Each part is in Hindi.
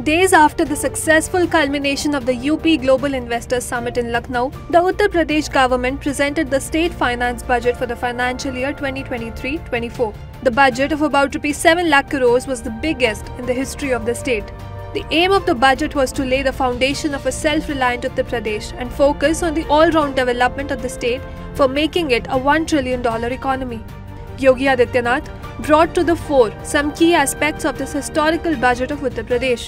Days after the successful culmination of the UP Global Investors Summit in Lucknow, the Uttar Pradesh government presented the state finance budget for the financial year 2023-24. The budget of about ₹7 lakh crores was the biggest in the history of the state. The aim of the budget was to lay the foundation of a self-reliant Uttar Pradesh and focus on the all-round development of the state for making it a $1 trillion economy. Yogi Adityanath brought to the fore some key aspects of this historical budget of Uttar Pradesh.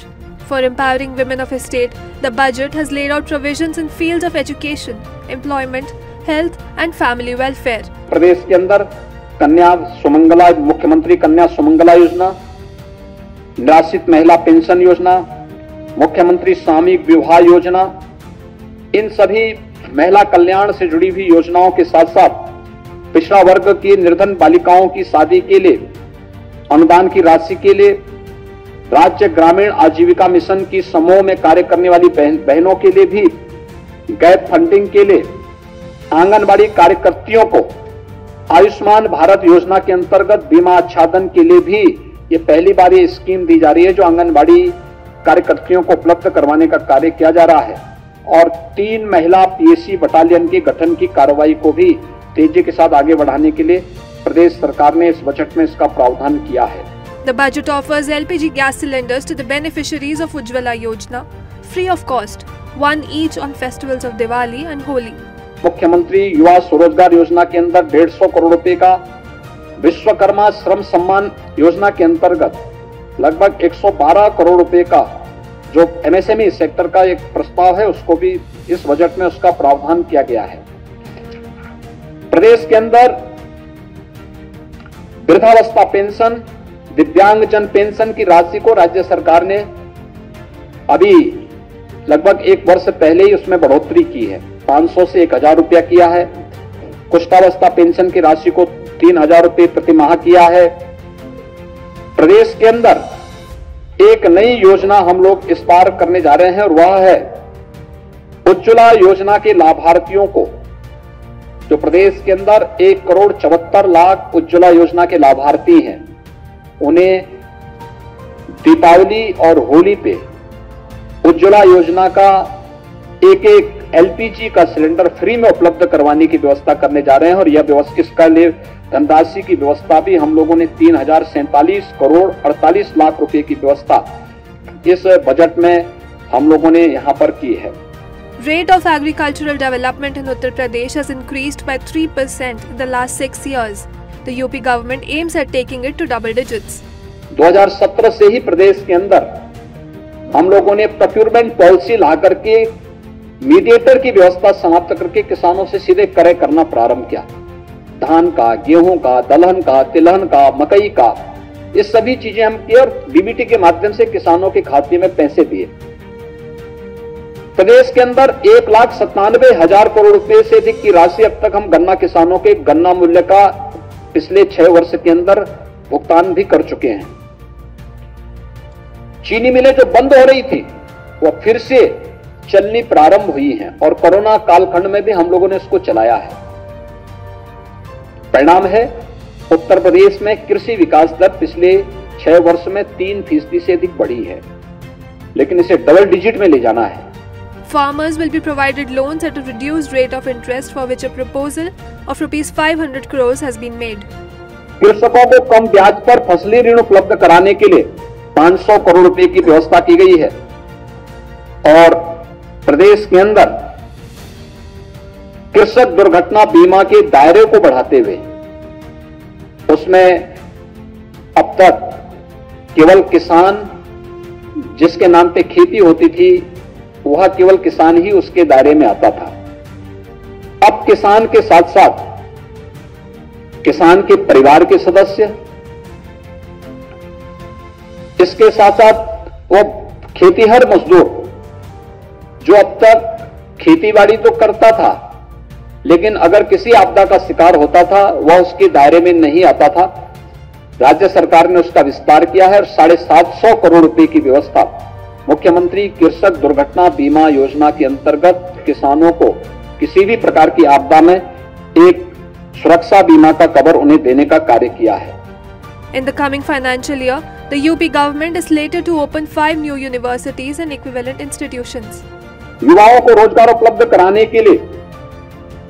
For empowering women of his state, the budget has laid out provisions in fields of education, employment, health and family welfare. प्रदेश के अंदर कन्या सुमंगला, मुख्यमंत्री कन्या सुमंगला योजना, निराश्रित महिला पेंशन योजना, मुख्यमंत्री सामूहिक विवाह योजना, इन सभी महिला कल्याण से जुड़ी हुई योजनाओं के साथ साथ पिछड़ा वर्ग की निर्धन बालिकाओं की शादी के लिए अनुदान की राशि के लिए राज्य ग्रामीण आजीविका मिशन की समूह में कार्य करने वाली बहनों के लिए भी गैप फंडिंग के लिए आंगनबाड़ी कार्यकर्तियों को आयुष्मान भारत योजना के अंतर्गत बीमा आच्छादन के लिए भी ये पहली बार ये स्कीम दी जा रही है जो आंगनबाड़ी कार्यकर्तियों को उपलब्ध करवाने का कार्य किया जा रहा है। और 3 महिला पीएससी बटालियन के गठन की कार्रवाई को भी तेजी के साथ आगे बढ़ाने के लिए प्रदेश सरकार ने इस बजट में इसका प्रावधान किया है। The budget offers LPG gas cylinders to the beneficiaries of Ujjwala Yojana, free of cost, one each on festivals of Diwali and Holi. मुख्यमंत्री युवा स्वरोजगार योजना के अंदर 150 करोड़ रुपए का, विश्वकर्मा श्रम सम्मान योजना के अंतर्गत लगभग 112 करोड़ रुपए का जो एमएसएमई सेक्टर का एक प्रस्ताव है उसको भी इस बजट में उसका प्रावधान किया गया है। प्रदेश के अंदर वृद्धावस्था पेंशन, दिव्यांगजन पेंशन की राशि को राज्य सरकार ने अभी लगभग 1 वर्ष पहले ही उसमें बढ़ोतरी की है, 500 से 1000 रुपया किया है। कुष्ठावस्था पेंशन की राशि को 3000 रुपये प्रति माह किया है। प्रदेश के अंदर एक नई योजना हम लोग इस बार करने जा रहे हैं और वह है उज्ज्वला योजना के लाभार्थियों को, जो प्रदेश के अंदर 1,74,00,000 उज्ज्वला योजना के लाभार्थी हैं, उन्हें दीपावली और होली पे उज्ज्वला योजना का एक एलपीजी का सिलेंडर फ्री में उपलब्ध करवाने की व्यवस्था करने जा रहे हैं। और यह व्यवस्था इसका लिए धनराशि की व्यवस्था भी हम लोगों ने 3,047 करोड़ 48 लाख रुपए की व्यवस्था इस बजट में हम लोगों ने यहां पर की है। Rate of agricultural development in Uttar Pradesh has increased by 3% in the last 6 years. The UP government aims at taking it to double digits. 2017 से ही प्रदेश के अंदर हम लोगों ने प्रोक्योरमेंट पॉलिसी ला करके मीडिएटर की व्यवस्था समाप्त करके किसानों से सीधे क्रय करना प्रारंभ किया। धान का, गेहूं का, दलहन का, तिलहन का, मकई का, ये सभी चीजें हम किए और डीबीटी के माध्यम से किसानों के खाते में पैसे दिए। प्रदेश के अंदर 1,97,000 करोड़ रुपए से अधिक की राशि अब तक हम गन्ना किसानों के गन्ना मूल्य का पिछले 6 वर्ष के अंदर भुगतान भी कर चुके हैं। चीनी मिलें जो बंद हो रही थी वो फिर से चलनी प्रारंभ हुई हैं और कोरोना कालखंड में भी हम लोगों ने इसको चलाया है। परिणाम है उत्तर प्रदेश में कृषि विकास दर पिछले 6 वर्ष में 3% से अधिक बढ़ी है, लेकिन इसे डबल डिजिट में ले जाना है। Farmers will be provided loans at a reduced rate of interest for which a proposal of ₹500 crores has been made. कृषकों को कम ब्याज पर फसली ऋण उपलब्ध कराने के लिए 500 करोड़ रुपए की व्यवस्था की गई है और प्रदेश के अंदर कृषक दुर्घटना बीमा के दायरे को बढ़ाते हुए उसमें अब तक केवल किसान जिसके नाम पे खेती होती थी वह केवल किसान ही उसके दायरे में आता था। अब किसान के साथ साथ किसान के परिवार के सदस्य, इसके साथ साथ वो खेतीहर मजदूर जो अब तक खेतीबाड़ी तो करता था लेकिन अगर किसी आपदा का शिकार होता था वह उसके दायरे में नहीं आता था। राज्य सरकार ने उसका विस्तार किया है और 750 करोड़ रुपए की व्यवस्था मुख्यमंत्री कृषक दुर्घटना बीमा योजना के अंतर्गत किसानों को किसी भी प्रकार की आपदा में एक सुरक्षा बीमा का कवर उन्हें देने का कार्य किया है। In the coming financial year, The UP government is later to open 5 new universities and equivalent institutions. युवाओं को रोजगार उपलब्ध कराने के लिए,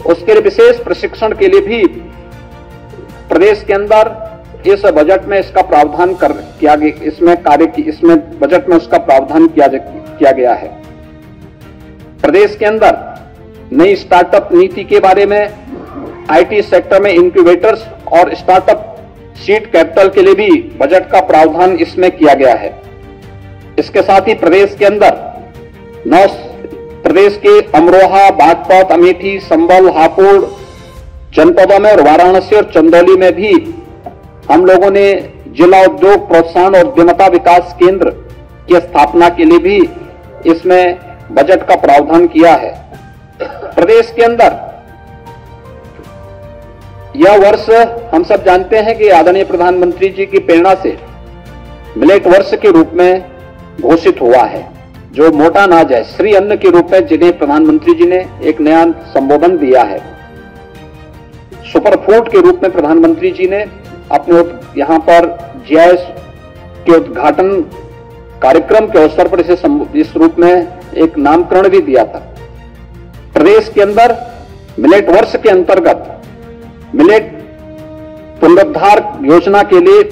उसके लिए विशेष प्रशिक्षण के लिए भी प्रदेश के अंदर इस बजट में इसका प्रावधान किया गया, इसमें बजट में उसका प्रावधान किया गया है। प्रदेश के अंदर नई स्टार्टअप नीति के बारे में, आईटी सेक्टर में इंक्यूबेटर्स और स्टार्टअप सीड कैपिटल के लिए भी बजट का प्रावधान इसमें किया गया है। इसके साथ ही प्रदेश के अंदर प्रदेश के अमरोहा, बागपत, अमेठी, संभल, हापुड़ जनपदों में और वाराणसी और चंदौली में भी हम लोगों ने जिला उद्योग प्रोत्साहन और उद्यमता विकास केंद्र की स्थापना के लिए भी इसमें बजट का प्रावधान किया है। प्रदेश के अंदर यह वर्ष हम सब जानते हैं कि आदरणीय प्रधानमंत्री जी की प्रेरणा से मिलेट वर्ष के रूप में घोषित हुआ है, जो मोटा अनाज है, श्री अन्न के रूप में जिन्हें प्रधानमंत्री जी ने एक नया संबोधन दिया है। सुपर फूड के रूप में प्रधानमंत्री जी ने अपने यहां पर जीआईएस के उद्घाटन कार्यक्रम के अवसर पर इस रूप में एक नामकरण भी दिया था। प्रदेश के अंदर मिलेट वर्ष के अंतर्गत मिलेट पुनरुद्धार योजना के लिए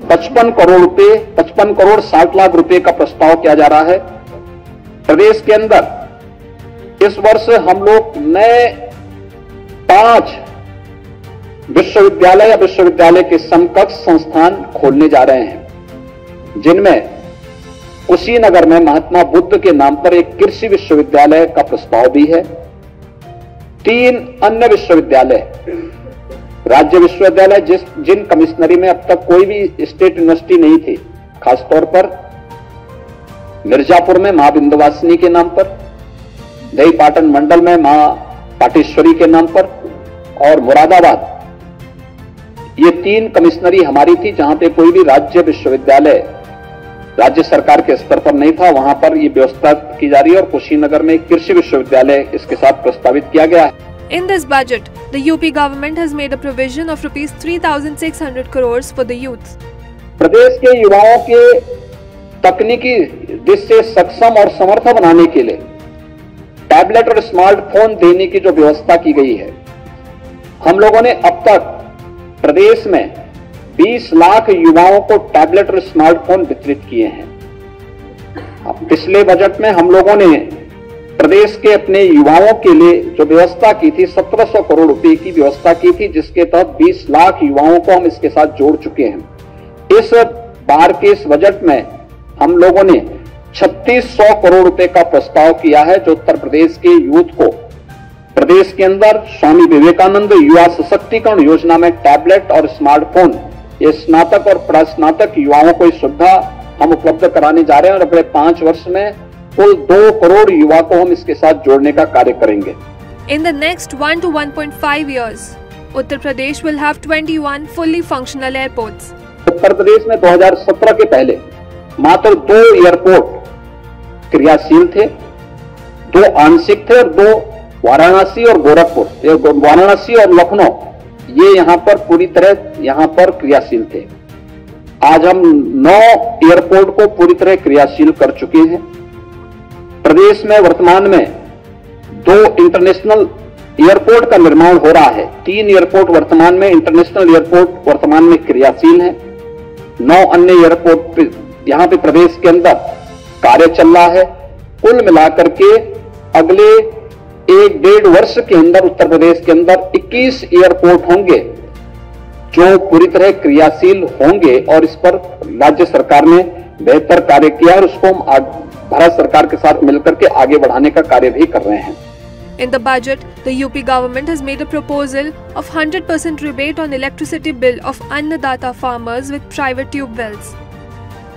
55 करोड़ 60 लाख रुपए का प्रस्ताव किया जा रहा है। प्रदेश के अंदर इस वर्ष हम लोग नए 5 विश्वविद्यालय या विश्वविद्यालय के समकक्ष संस्थान खोलने जा रहे हैं, जिनमें कुशीनगर में महात्मा बुद्ध के नाम पर एक कृषि विश्वविद्यालय का प्रस्ताव भी है। 3 अन्य विश्वविद्यालय, राज्य विश्वविद्यालय जिन कमिश्नरी में अब तक कोई भी स्टेट यूनिवर्सिटी नहीं थी, खासतौर पर मिर्जापुर में मां विंध्यवासिनी के नाम पर, दही पाटन मंडल में मां पाटेश्वरी के नाम पर, और मुरादाबाद, ये 3 कमिश्नरी हमारी थी जहां पे कोई भी राज्य विश्वविद्यालय राज्य सरकार के स्तर पर नहीं था, वहां पर ये व्यवस्था की जा रही है। और कुशीनगर में कृषि विश्वविद्यालय इसके साथ प्रस्तावित किया गया है। In this budget, the UP government has made a provision of rupees 3,600 crores for the youth. प्रदेश के युवाओं के तकनीकी दृष्टि से सक्षम और समर्थ बनाने के लिए टैबलेट और स्मार्टफोन देने की जो व्यवस्था की गई है, हम लोगों ने अब तक प्रदेश में 20 लाख युवाओं को टैबलेट और स्मार्टफोन वितरित किए हैं। पिछले बजट में हम लोगों ने प्रदेश के अपने युवाओं के लिए जो व्यवस्था की थी, 1700 करोड़ रुपए की व्यवस्था की थी, जिसके तहत 20 लाख युवाओं को हम इसके साथ जोड़ चुके हैं। इस बार के इस बजट में हम लोगों ने 3600 करोड़ रुपए का प्रस्ताव किया है, जो उत्तर प्रदेश के यूथ को प्रदेश के अंदर स्वामी विवेकानंद युवा सशक्तिकरण योजना में टैबलेट और स्मार्टफोन, ये स्नातक और प्रास्नातक युवाओं को इस सुविधा हम उपलब्ध कराने जा रहे हैं और अगले 5 वर्ष में कुल 2 करोड़ युवा को हम इसके साथ जोड़ने का कार्य करेंगे। In the next 1 to 1.5 years, Uttar Pradesh will have 21 fully functional airports. Uttar Pradesh में 2017 के पहले मात्र 2 एयरपोर्ट क्रियाशील थे, 2 आंशिक थे और 2 वाराणसी और गोरखपुर, वाराणसी और लखनऊ, ये यहां पर पूरी तरह यहां पर क्रियाशील थे। आज हम 9 एयरपोर्ट को पूरी तरह क्रियाशील कर चुके हैं। प्रदेश में वर्तमान में 2 इंटरनेशनल एयरपोर्ट का निर्माण हो रहा है। 3 एयरपोर्ट वर्तमान में, इंटरनेशनल एयरपोर्ट वर्तमान में क्रियाशील हैं। 9 अन्य एयरपोर्ट यहां पे प्रदेश के अंदर कार्य चल रहा है। कुल मिलाकर के अगले 1-1.5 वर्ष के अंदर उत्तर प्रदेश के अंदर 21 एयरपोर्ट होंगे जो पूरी तरह क्रियाशील होंगे, और इस पर राज्य सरकार ने बेहतर कार्य किया और उसको हम भारत सरकार के साथ मिलकर के आगे बढ़ाने का कार्य भी कर रहे हैं। In the budget, the UP government has made a proposal of 100% rebate on electricity bill of अन्नदाता farmers with private tube wells.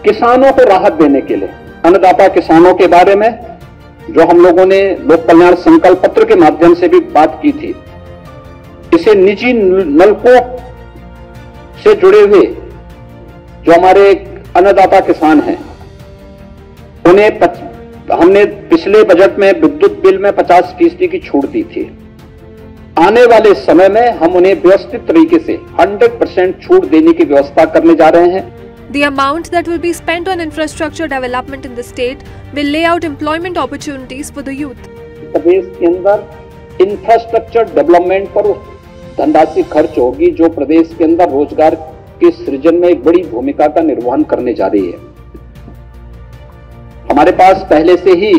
किसानों को राहत देने के लिए अन्नदाता किसानों के बारे में जो हम लोगों ने लोक कल्याण संकल्प पत्र के माध्यम से भी बात की थी, इसे निजी नलकूप से जुड़े हुए जो हमारे अन्नदाता किसान हैं, उन्हें हमने पिछले बजट में विद्युत बिल में 50% की छूट दी थी। आने वाले समय में हम उन्हें व्यवस्थित तरीके से 100% छूट देने की व्यवस्था करने जा रहे हैं। The amount that will be spent on infrastructure development in the state will lay out employment opportunities for the youth. प्रदेश के अंदर इंफ्रास्ट्रक्चर डेवलपमेंट पर धनराशि खर्च होगी जो प्रदेश के अंदर रोजगार के सृजन में एक बड़ी भूमिका का निर्वहन करने जा रही है। हमारे पास पहले से ही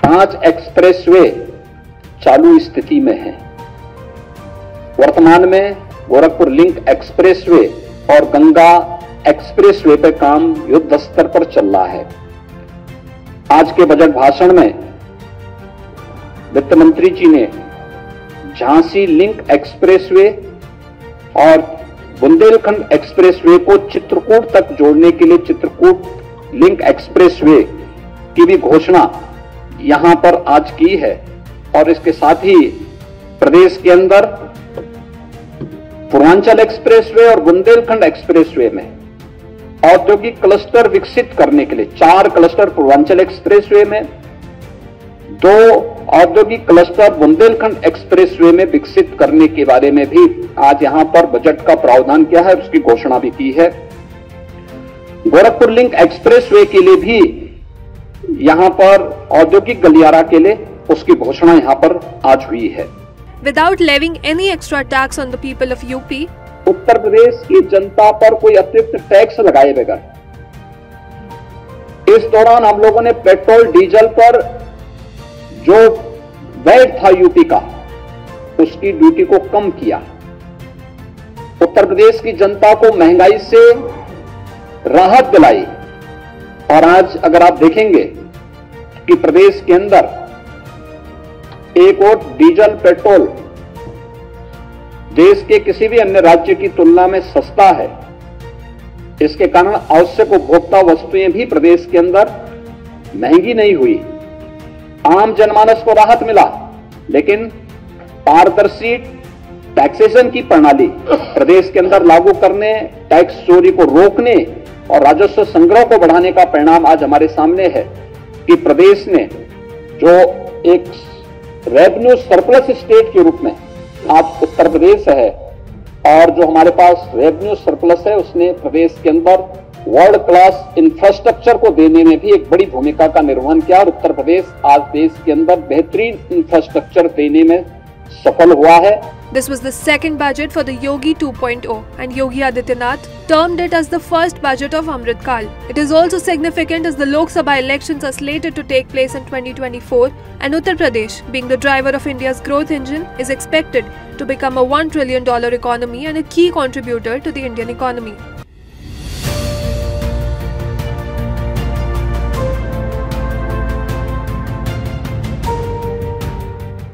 5 एक्सप्रेसवे चालू स्थिति में है। वर्तमान में गोरखपुर लिंक एक्सप्रेसवे और गंगा एक्सप्रेसवे पर काम युद्ध स्तर पर चल रहा है। आज के बजट भाषण में वित्त मंत्री जी ने झांसी लिंक एक्सप्रेसवे और बुंदेलखंड एक्सप्रेसवे को चित्रकूट तक जोड़ने के लिए चित्रकूट लिंक एक्सप्रेसवे की भी घोषणा यहां पर आज की है। और इसके साथ ही प्रदेश के अंदर पूर्वांचल एक्सप्रेसवे और बुंदेलखंड एक्सप्रेसवे में औद्योगिक क्लस्टर विकसित करने के लिए 4 क्लस्टर पूर्वांचल एक्सप्रेसवे में, 2 औद्योगिक क्लस्टर बुंदेलखंड एक्सप्रेसवे में विकसित करने के बारे में भी आज यहां पर बजट का प्रावधान किया है, उसकी घोषणा भी की है। गोरखपुर लिंक एक्सप्रेसवे के लिए भी यहां पर औद्योगिक गलियारा के लिए उसकी घोषणा यहां पर आज हुई है। Without levying any extra tax on the people of UP, Uttar Pradesh की जनता पर कोई अतिरिक्त टैक्स लगाए बगैर इस दौरान हम लोगों ने पेट्रोल डीजल पर जो वैट था यूपी का उसकी ड्यूटी को कम किया। उत्तर प्रदेश की जनता को महंगाई से राहत दिलाई। और आज अगर आप देखेंगे कि प्रदेश के अंदर एक और डीजल पेट्रोल देश के किसी भी अन्य राज्य की तुलना में सस्ता है। इसके कारण आवश्यक उपभोक्ता वस्तुएं भी प्रदेश के अंदर महंगी नहीं हुई। आम जनमानस को राहत मिला, लेकिन पारदर्शी टैक्सेशन की प्रणाली प्रदेश के अंदर लागू करने, टैक्स चोरी को रोकने और राजस्व संग्रह को बढ़ाने का परिणाम आज हमारे सामने है कि प्रदेश ने जो एक रेवेन्यू सरप्लस स्टेट के रूप में आज उत्तर प्रदेश है और जो हमारे पास रेवेन्यू सरप्लस है उसने प्रदेश के अंदर वर्ल्ड क्लास इंफ्रास्ट्रक्चर को देने में भी एक बड़ी भूमिका का निर्वहन किया और उत्तर प्रदेश आज देश के अंदर बेहतरीन इंफ्रास्ट्रक्चर देने में सफल हुआ है। This was the second budget for the Yogi 2.0 and Yogi Adityanath termed it as the first budget of Amrit Kal. It is also significant as the Lok Sabha elections are slated to take place in 2024 and Uttar Pradesh, being the driver of India's growth engine, is expected to become a $1 trillion economy and a key contributor to the Indian economy.